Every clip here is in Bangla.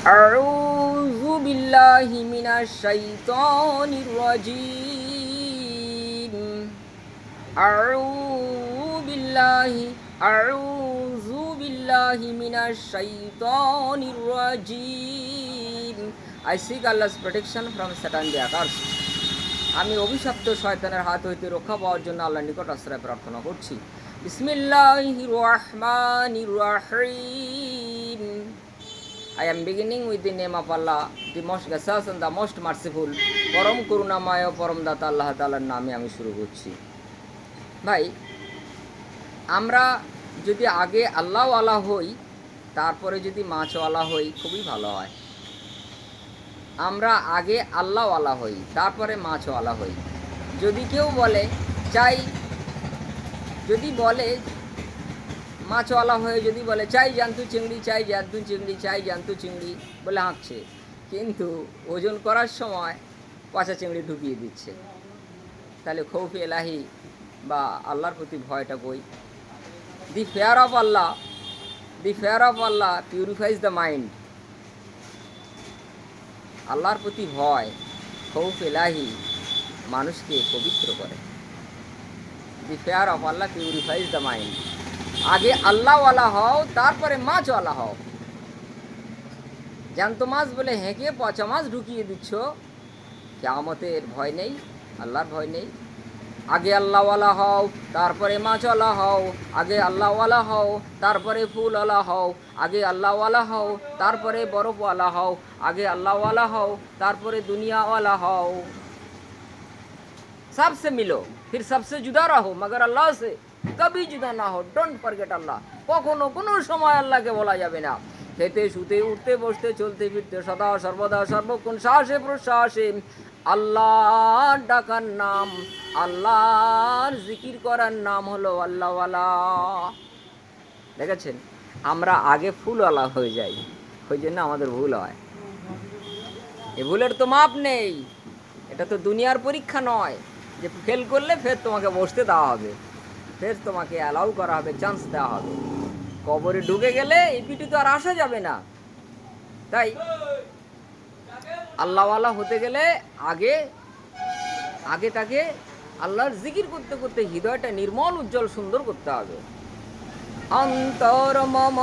أعوذ بالله من الشيطان الرجيم أعوذ بالله من الشيطان الرجيم. I seek Allah's protection from Satan the accursed. আমি অভিশপ্ত শয়তানের হাত হইতে রক্ষা পাওয়ার জন্য আল্লাহর নিকট আশ্রয় প্রার্থনা করছি। বিসমিল্লাহির রহমানির রহিম. I am beginning with the name of Allah, the most gracious and the most merciful. পরম করুণাময় ও পরম দাতা আল্লাহ তাআলার নামে আমি শুরু করছি। ভাই, আমরা যদি আগে আল্লাহওয়ালা হই, তারপরে যদি মাছওয়ালা হই, খুবই ভালো হয়। আমরা আগে আল্লাহওয়ালা হই, তারপরে মাছওয়ালা হই। যদি কেউ বলে চাই, যদি বলে মাছওয়ালা হয়ে যদি বলে চাই জান্তু চিংড়ি, চাই জান্তু চিংড়ি, চাই জান্তু চিংড়ি বলে হাঁকছে, কিন্তু ওজন করার সময় পচা চিংড়ি ঢুকিয়ে দিচ্ছে, তাহলে খৌফ এলাহি বা আল্লাহর প্রতি ভয়টা কই? The fair of Allah পিউরিফাইজ the mind. আল্লাহর প্রতি ভয়, খৌফ এলাহি মানুষকে পবিত্র করে। The fair of Allah পিউরিফাইজ the mind. আগে আল্লাহওয়ালা হও, তারপরে মাছওয়ালা হও। জ্যান্ত মাছ বলে হেঁকে পচা মাছ ঢুকিয়ে দিচ্ছ, কিয়ামতের ভয় নেই, আল্লাহর ভয় নেই। আগে আল্লাহওয়ালা হও, তারপরে মাছওয়ালা হও। আগে আল্লাহওয়ালা হও, তারপরে ফুলওয়ালা হও। আগে আল্লাহওয়ালা হও, তারপরে বরফওয়ালা হও। আগে আল্লাহওয়ালা হও, তারপরে দুনিয়াওয়ালা হও। सबसे मिलो, फिर सबसे जुदा रहो, मगर अल्लाह से कभी जुदा ना हो। डोंट फॉरगेट अल्लाह। কখনো কোনো সময় আল্লাহকে বলা যাবে না। খেতে শুতে উঠতে বসতে চলতে ফিরতে সদা সর্বদা সর্বক্ষণ শ্বাসে প্রশ্বাসে আল্লাহর ডাকার নাম, আল্লাহর জিকির করার নাম হলো আল্লাহওয়ালা। দেখেছেন, আমরা আগে ফুলওয়ালা হয়ে যাই, ওই জন্য আমাদের ভুল হয়। এ ভুলের তো মাপ নেই। এটা তো দুনিয়ার পরীক্ষা নয় যে ফেল করলে ফের তোমাকে বসতে দেওয়া হবে, ফের তোমাকে অ্যালাউ করা হবে, চান্স দেওয়া হবে। কবরে ঢুকে গেলে এই পিঠে তো আর আসা যাবে না। তাই আল্লাহওয়ালা হতে গেলে আগে তাকে আল্লাহর জিকির করতে করতে হৃদয়টা নির্মল উজ্জ্বল সুন্দর করতে হবে। অন্তর মম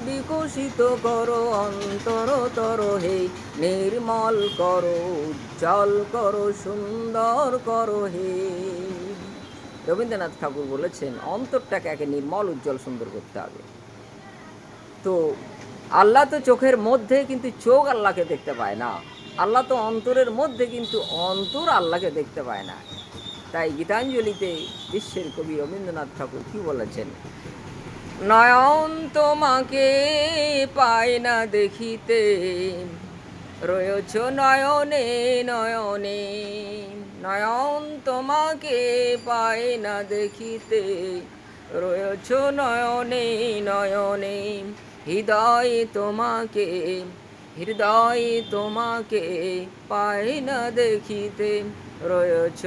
বিকশিত করো, অন্তর তর হে নির্মল করো, উজ্জ্বল করো, সুন্দর করো হে। রবীন্দ্রনাথ ঠাকুর বলেছেন অন্তরটাকে একে নির্মল উজ্জ্বল সুন্দর করতে হবে। তো আল্লাহ তো চোখের মধ্যে, কিন্তু চোখ আল্লাহকে দেখতে পায় না। আল্লাহ তো অন্তরের মধ্যে, কিন্তু অন্তর আল্লাহকে দেখতে পায় না। তাই গীতাঞ্জলিতে বিশ্বের কবি রবীন্দ্রনাথ ঠাকুর কি বলেছেন? নয়ন তোমাকে পায় না দেখিতে, রয়েছ নয়নে নয়নে। নয়ন তোমাকে পায় না দেখিতে, রয়েছ নয়নে নয়নে। হৃদয় তোমাকে পায় না দেখিতে, রয়েছ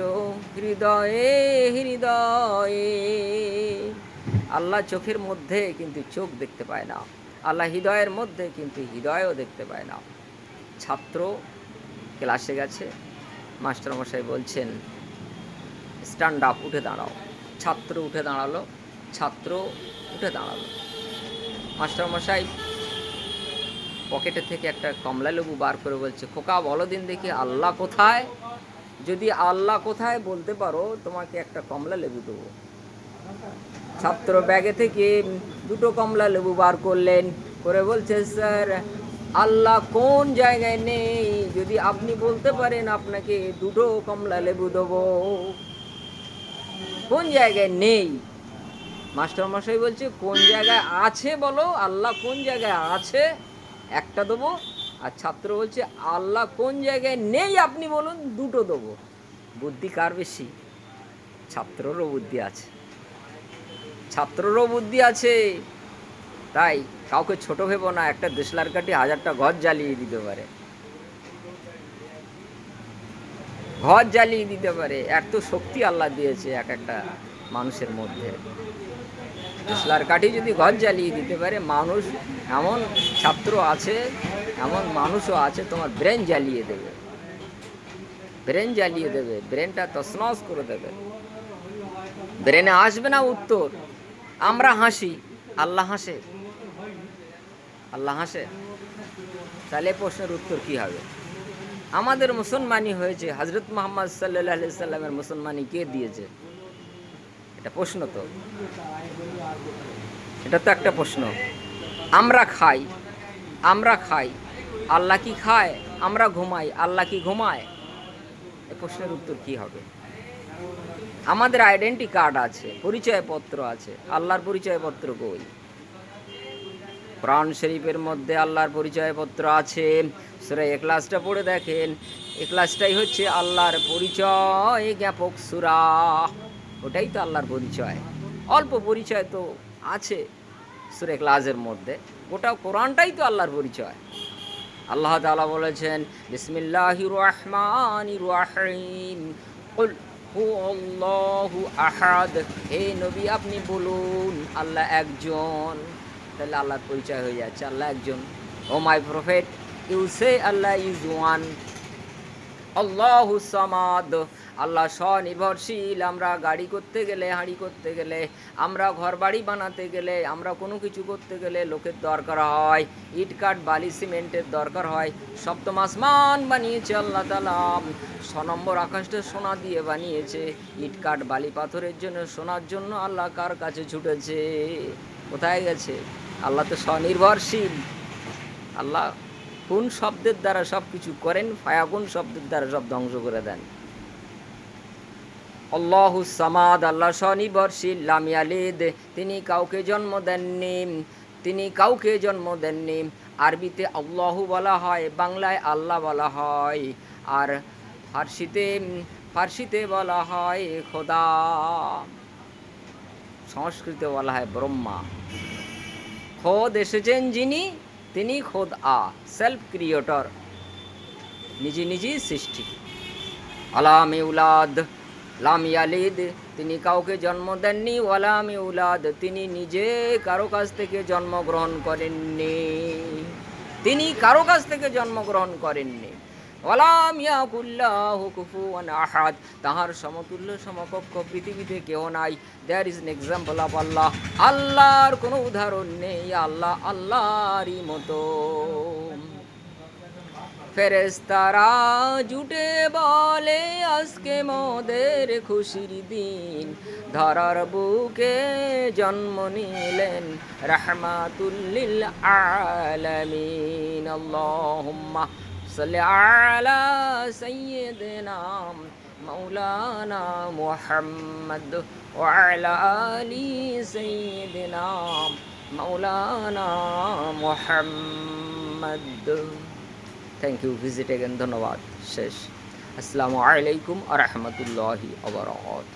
হৃদয়ে হৃদয়ে। আল্লাহ চোখের মধ্যে, কিন্তু চোখ দেখতে পায় না। আল্লাহ হৃদয়ের মধ্যে, কিন্তু হৃদয়ও দেখতে পায় না। ছাত্র ক্লাসে গেছে, মাস্টারমশাই বলছেন স্ট্যান্ড আপ, উঠে দাঁড়াও। ছাত্র উঠে দাঁড়ালো, মাস্টারমশাই পকেটে থেকে একটা কমলা লেবু বার করে বলছে, খোকা বলো দিন দেখি আল্লাহ কোথায়? যদি আল্লাহ কোথায় বলতে পারো, তোমাকে একটা কমলা লেবু দেবো। ছাত্র ব্যাগে থেকে দুটো কমলা লেবু বার করলেন, করে বলছে, স্যার আল্লাহ কোন জায়গায় নেই? যদি আপনি বলতে পারেন, আপনাকে দুটো কমলা লেবু দেবো। কোন জায়গায় নেই? মাস্টারমশাই বলছে কোন জায়গায় আছে বলো, আল্লাহ কোন জায়গায় আছে, একটা দেবো। আর ছাত্র বলছে আল্লাহ কোন জায়গায় নেই আপনি বলুন, দুটো দেবো। বুদ্ধি কার বেশি? ছাত্ররও বুদ্ধি আছে। তাই কাউকে ছোট ভেবো না। একটা দেশলার কাঠি 1000টা ঘর জ্বালিয়ে দিতে পারে। এত শক্তি আল্লাহ দিয়েছে এক একটা মানুষের মধ্যে। দেশলার কাঠি যদি ঘর জ্বালিয়ে দিতে পারে মানুষ, এমন ছাত্র আছে এমন মানুষও আছে তোমার ব্রেন জ্বালিয়ে দেবে, ব্রেন জ্বালিয়ে দেবে, ব্রেনটা তছনছ করে দেবে, ব্রেনে আসবে না উত্তর। আমরা হাসি, আল্লাহ হাসে? আল্লাহ হাসে? তাহলে প্রশ্নের উত্তর কি হবে? আমাদের মুসলমানি হয়েছে হজরত মোহাম্মদ সাল্লাল্লাহু আলাইহি সাল্লামের মুসলমানি কে দিয়েছে? এটা প্রশ্ন তো, এটা তো একটা প্রশ্ন। আমরা খাই, আমরা খাই, আল্লাহ কি খায়? আমরা ঘুমাই, আল্লাহ কি ঘুমায়? এই প্রশ্নের উত্তর কি হবে? আমাদের আইডেন্টি কার্ড আছে, পরিচয়পত্র আছে, আল্লাহর পরিচয়পত্র কই? কোরআন শরীফের মধ্যে আল্লাহর পরিচয়পত্র আছে। সূরা ইখলাসটা পড়ে দেখেন, ইখলাসটাই হচ্ছে আল্লাহর পরিচয় জ্ঞাপক সূরা, ওটাই তো আল্লাহর পরিচয়। অল্প পরিচয় তো আছে সূরা ইখলাসের মধ্যে, গোটা কোরআনটাই তো আল্লাহর পরিচয়। আল্লাহ তাআলা বলেছেন বিসমিল্লাহির রহমানির রহিম, কুল হুয়াল্লাহু আহাদ, হে নবী আপনি বলুন আল্লাহ একজন। তাহলে আল্লাহর পরিচয় হয়ে যাচ্ছে আল্লাহ একজন। O my prophet, you say Allah is one, আল্লাহু সামাদ, আল্লাহ স্বনির্ভরশীল। আমরা গাড়ি করতে গেলে, হাঁড়ি করতে গেলে, আমরা ঘর বাড়ি বানাতে গেলে, আমরা কোনো কিছু করতে গেলে লোকের দরকার হয়, ইট কাঠ বালি সিমেন্টের দরকার হয়। সপ্তম আসমান বানিয়েছে আল্লাহ তাআলা, 6 নম্বর আকাশটা সোনা দিয়ে বানিয়েছে। ইট কাঠ বালি পাথরের জন্য, সোনার জন্য আল্লাহ কার কাছে ছুটেছে? কোথায় গেছে? আল্লাহ তো স্বনির্ভরশীল। আল্লাহ কোন শব্দের দ্বারা সব কিছু করেন? ফায়াকুন শব্দের দ্বারা সব ধ্বংস করে দেন। আল্লাহু সামাদ, আল্লাহ স্বনির্ভরশীল। লাম ইয়ালিদ, তিনি কাউকে জন্ম দেননি, তিনি কাউকে জন্ম দেননি। আরবিতে আল্লাহু বলা হয়, বাংলায় আল্লাহ বলা হয়, আর ফার্সিতে বলা হয় খোদা, সংস্কৃতে বলা হয় ব্রহ্মা। খোদ এসেছেন যিনি, তিনি খোদ সেলফ ক্রিয়েটর, নিজে নিজেই সৃষ্টি। আলাম ইউলাদ, লাম ইয়ালিদ, তিনি কাউকে জন্ম দেননি। ওয়ালাম ইউলাদ, তিনি নিজে কারো কাছ থেকে জন্মগ্রহণ করেননি, তিনি কারো কাছ থেকে জন্মগ্রহণ করেননি। ওয়ালাম ইয়াকুল্লাহু কুফুয়ান আহাদ, তাহার সমতুল্য সমকক্ষ পৃথিবীতে কেউ নাই। There is an example of Allah, আল্লাহর কোনো উদাহরণ নেই, আল্লাহ আল্লাহরই মতো। ফেরেশতারা জুটে বলে আজকে মোদের খুশির দিন, ধরার বুকে জন্ম নিলেন রাহমাতুল লিল আলামিন। আল্লাহুম্মা সাল্লি আলা সাইয়্যিদিনা মাওলানা মুহাম্মদ ওয়া আলা আলি সাইয়্যিদিনা মাওলানা মুহাম্মদ। থ্যাংক ইউ, ভিজিট এগেন, ধন্যবাদ, শেষ। আসসালামু আলাইকুম ওয়া রাহমাতুল্লাহি ওয়া বারাকাতুহু।